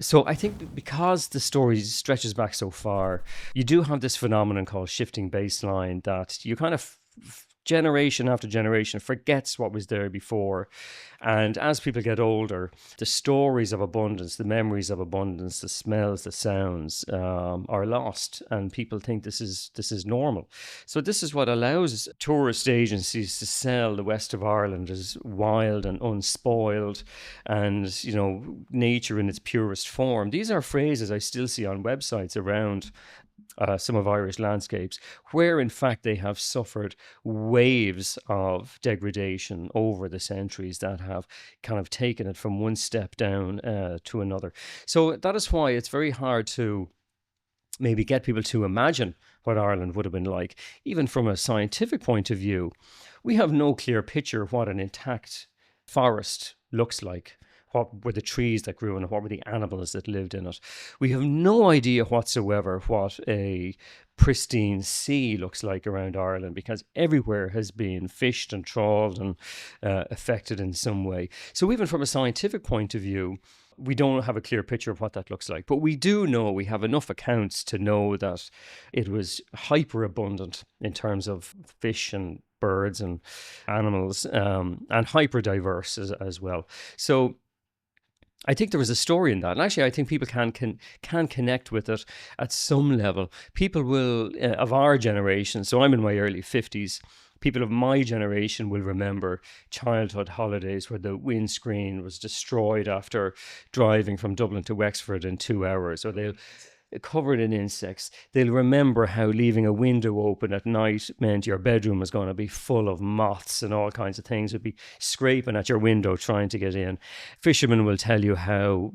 So I think because the story stretches back so far, you do have this phenomenon called shifting baseline that you kind of generation after generation forgets what was there before. And as people get older, the stories of abundance, the memories of abundance, the smells, the sounds are lost, and people think this is normal. So this is what allows tourist agencies to sell the west of Ireland as wild and unspoiled, and nature in its purest form. These are phrases I still see on websites around some of Irish landscapes, where in fact they have suffered waves of degradation over the centuries that have kind of taken it from one step down to another. So that is why it's very hard to maybe get people to imagine what Ireland would have been like. Even from a scientific point of view, we have no clear picture of what an intact forest looks like. What were the trees that grew in it? What were the animals that lived in it? We have no idea whatsoever what a pristine sea looks like around Ireland, because everywhere has been fished and trawled and affected in some way. So even from a scientific point of view, we don't have a clear picture of what that looks like. But we do know, we have enough accounts to know that it was hyper abundant in terms of fish and birds and animals, and hyper diverse as well. So I think there was a story in that, and actually, I think people can connect with it at some level. People will of our generation. So I'm in my early 50s. People of my generation will remember childhood holidays where the windscreen was destroyed after driving from Dublin to Wexford in 2 hours, or they'll covered in insects. They'll remember how leaving a window open at night meant your bedroom was going to be full of moths and all kinds of things would be scraping at your window trying to get in. Fishermen will tell you how,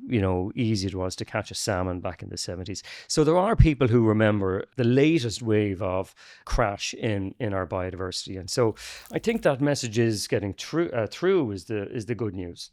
easy it was to catch a salmon back in the 70s. So there are people who remember the latest wave of crash in our biodiversity. And so I think that message is getting through is the good news.